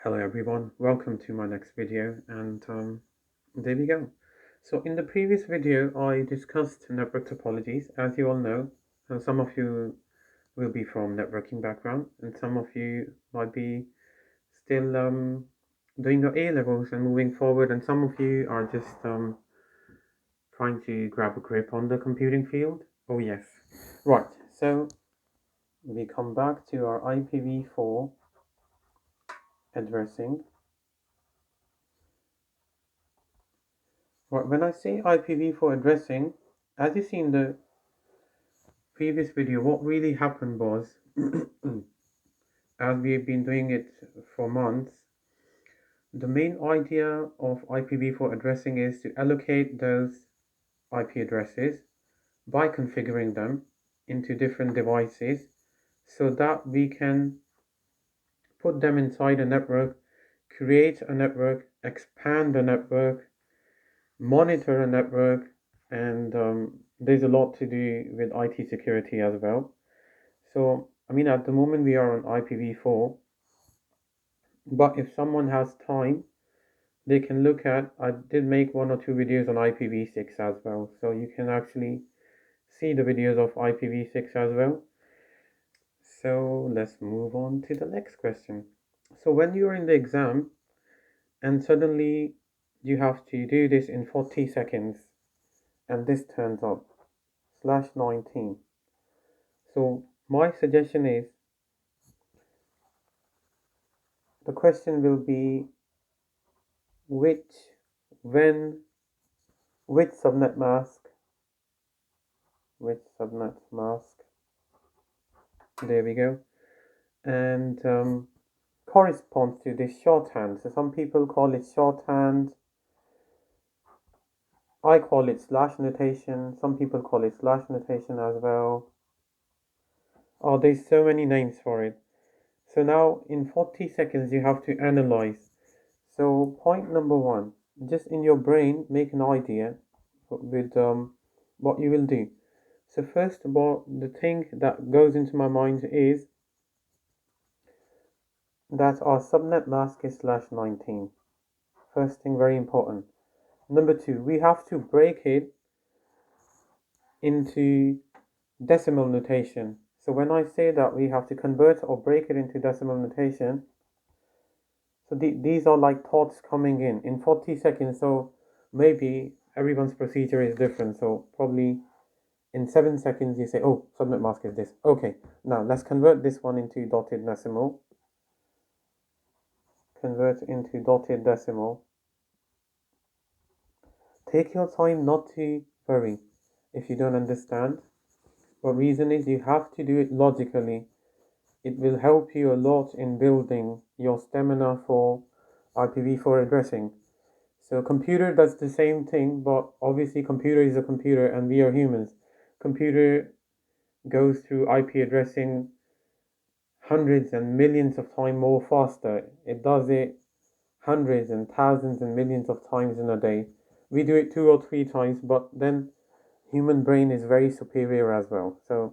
Hello everyone, welcome to my next video, and there we go. So in the previous video I discussed network topologies. As you all know, some of you will be from networking background and some of you might be still doing your A levels and moving forward, and some of you are just trying to grab a grip on the computing field. Oh yes, right, so we come back to our IPv4 addressing. When I say IPv4 addressing, as you see in the previous video, what really happened was, as we've been doing it for months, the main idea of IPv4 addressing is to allocate those IP addresses by configuring them into different devices so that we can put them inside a network, create a network, expand a network, monitor a network, and there's a lot to do with IT security as well. So, I mean, at the moment we are on IPv4, but if someone has time, they can look at, I did make 1 or 2 videos on IPv6 as well. So you can actually see the videos of IPv6 as well. So let's move on to the next question. So when you're in the exam and suddenly you have to do this in 40 seconds and this turns up, /19. So my suggestion is, the question will be which, when, which subnet mask, there we go, and corresponds to this shorthand. So some people call it shorthand, I call it slash notation, some people call it slash notation as well. Oh, there's so many names for it. So now in 40 seconds you have to analyze. So point number one, just in your brain make an idea with what you will do. So first of all, the thing that goes into my mind is that our subnet mask is /19. First thing, very important. Number two, we have to break it into decimal notation. So when I say that we have to convert or break it into decimal notation, so these are like thoughts coming in 40 seconds. So maybe everyone's procedure is different. So probably in 7 seconds you say, oh, subnet mask is this. Okay, now let's convert this one into dotted decimal. Convert into dotted decimal. Take your time not to worry if you don't understand. But reason is you have to do it logically. It will help you a lot in building your stamina for IPv4 addressing. So computer does the same thing, but obviously computer is a computer and we are humans. Computer goes through IP addressing hundreds and millions of times more faster. It does it hundreds and thousands and millions of times in a day. We do it 2 or 3 times, but then human brain is very superior as well. So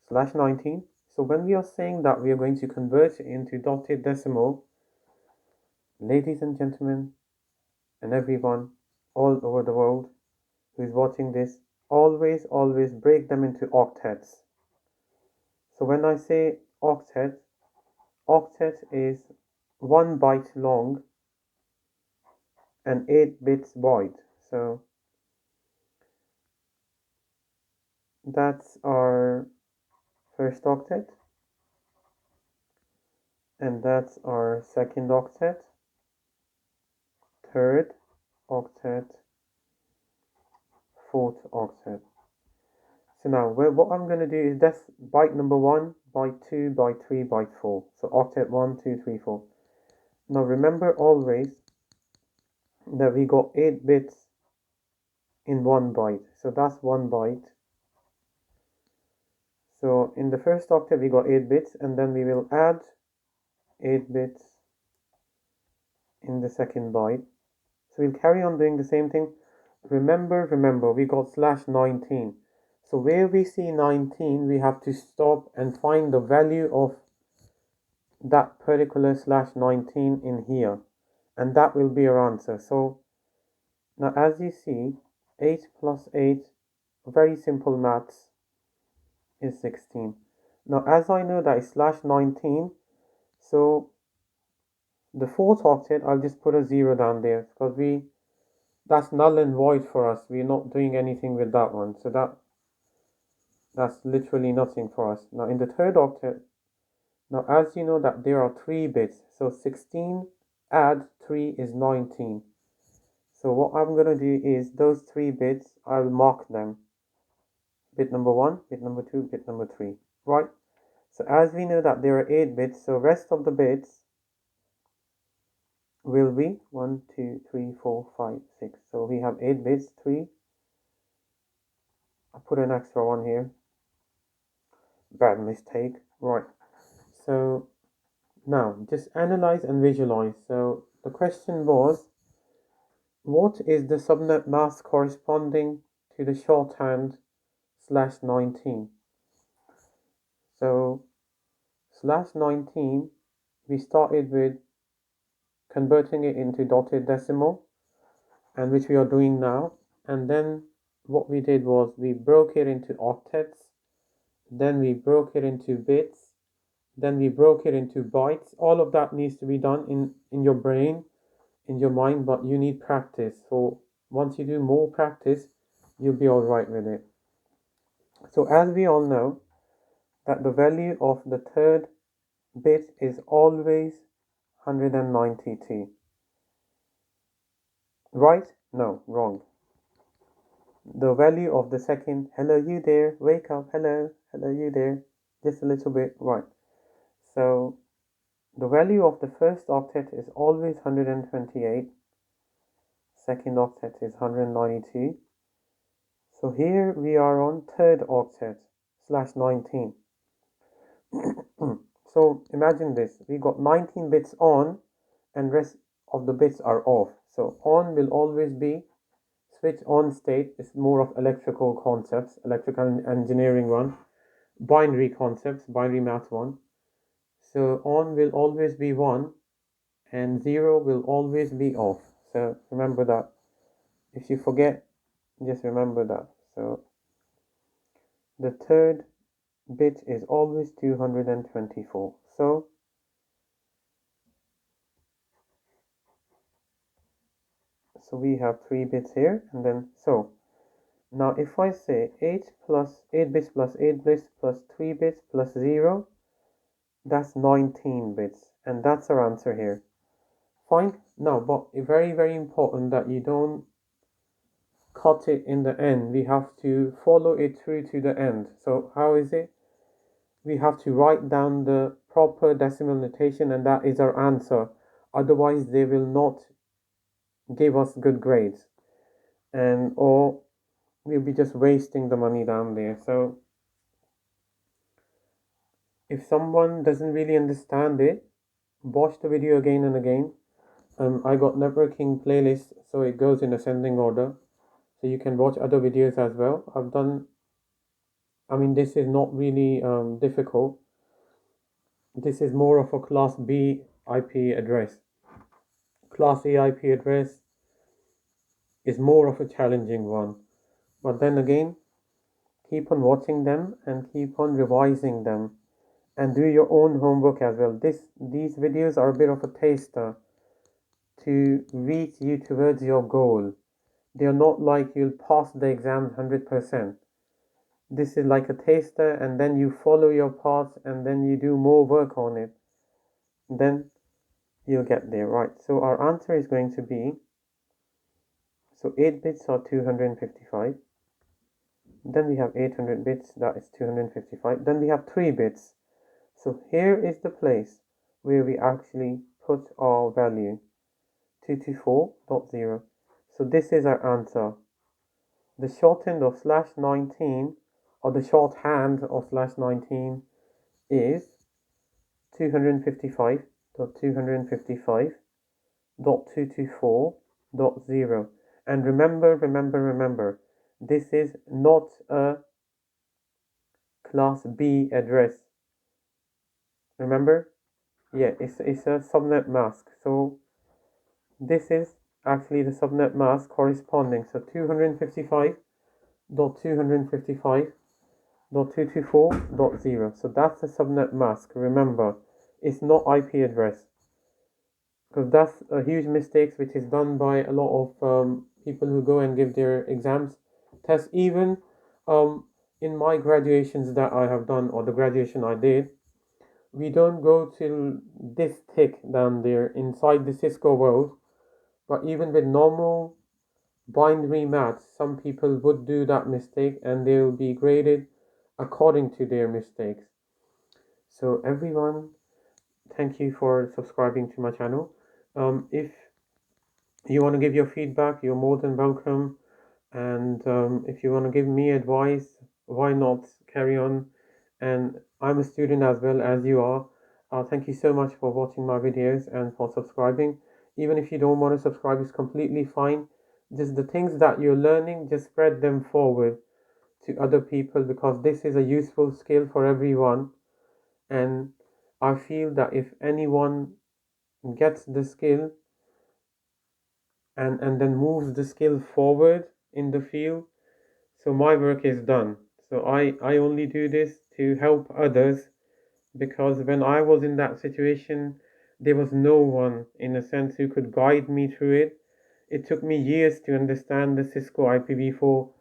/19. So when we are saying that we are going to convert it into dotted decimal, ladies and gentlemen, and everyone all over the world who is watching this, always break them into octets. So when I say octet, octet is 1 byte long and 8 bits wide. So that's our first octet, and that's our second octet, third octet, fourth octet. So now what I'm going to do is that's byte number 1, byte 2, byte 3, byte 4. So octet 1, 2, 3, 4. Now remember always that we got 8 bits in 1 byte. So that's 1 byte. So in the first octet we got 8 bits, and then we will add 8 bits in the second byte. So we'll carry on doing the same thing. Remember, we got /19. So where we see 19, we have to stop and find the value of that particular /19 in here, and that will be our answer. So now as you see, 8 plus 8, very simple maths, is 16. Now as I know that it's /19, so the fourth octet, I'll just put a 0 down there because that's null and void for us. We're not doing anything with that one. So that's literally nothing for us. Now in the third octet, now as you know that there are 3 bits, so 16 add 3 is 19. So what I'm going to do is those 3 bits, I'll mark them. Bit number 1, bit number 2, bit number 3. Right? So as we know that there are 8 bits, so rest of the bits will be 1, 2, 3, 4, 5, 6. So we have 8 bits, 3. I put an extra one here. Bad mistake. Right. So now just analyze and visualize. So the question was, what is the subnet mask corresponding to the shorthand /19? So /19, we started with converting it into dotted decimal, and which we are doing now. And then what we did was we broke it into octets, then we broke it into bits, then we broke it into bytes. All of that needs to be done in your brain, in your mind, but you need practice. So once you do more practice, you'll be all right with it. So as we all know that the value of the third bit is always 192. Right? No, wrong. The value of the second, hello you there, wake up, hello you there, just a little bit, right. So the value of the first octet is always 128, second octet is 192. So here we are on third octet /19. So imagine this, we got 19 bits on and rest of the bits are off. So on will always be switch on state, is more of electrical concepts, electrical engineering one, binary concepts, binary math one. So on will always be 1 and 0 will always be off. So remember that. If you forget, just remember that. So the third bit is always 224. So we have 3 bits here, and then so now if I say 8 bits plus 8 bits plus 3 bits plus 0, that's 19 bits, and that's our answer here. Fine. Now, but very, very important that you don't cut it in the end. We have to follow it through to the end. So how is it? We have to write down the proper decimal notation, and that is our answer. Otherwise they will not give us good grades, and or we'll be just wasting the money down there. So if someone doesn't really understand it, watch the video again and again. I got networking playlist, so it goes in ascending order, so you can watch other videos as well. This is not really difficult. This is more of a class B IP address. Class A IP address is more of a challenging one. But then again, keep on watching them and keep on revising them and do your own homework as well. These videos are a bit of a taster to reach you towards your goal. They are not like you'll pass the exam 100%. This is like a taster, and then you follow your path and then you do more work on it. Then you'll get there, right? So our answer is going to be, so 8 bits are 255. Then we have 800 bits, that is 255. Then we have 3 bits. So here is the place where we actually put our value, 224.0. So this is our answer. The shorthand of /19, or the shorthand of /19 is 255.255.224.0. And remember, this is not a class B address. Remember, Yeah, it's a subnet mask. So this is actually the subnet mask corresponding. So 255.255.224.0. So that's the subnet mask. Remember, it's not IP address, because that's a huge mistake which is done by a lot of people who go and give their exams, tests. Even um, in my graduations that I have done, or the graduation I did, we don't go till this thick down there inside the Cisco world. But even with normal binary maths, some people would do that mistake and they will be graded according to their mistakes. So everyone, thank you for subscribing to my channel. If you want to give your feedback, you're more than welcome. And if you want to give me advice, why not carry on? And I'm a student as well as you are. Thank you so much for watching my videos and for subscribing. Even if you don't want to subscribe, it's completely fine. Just the things that you're learning, just spread them forward to other people, because this is a useful skill for everyone. And I feel that if anyone gets the skill and then moves the skill forward in the field, so my work is done. So I only do this to help others, because when I was in that situation, there was no one in a sense who could guide me through it. It took me years to understand the Cisco IPv4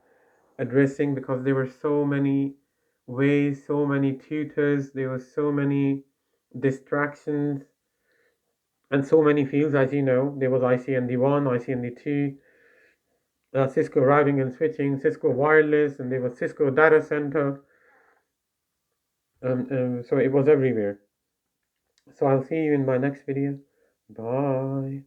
addressing, because there were so many ways, so many tutors, there were so many distractions, and so many fields. As you know, there was ICND1, ICND2, Cisco routing and switching, Cisco wireless, and there was Cisco data center. So it was everywhere. So I'll see you in my next video. Bye.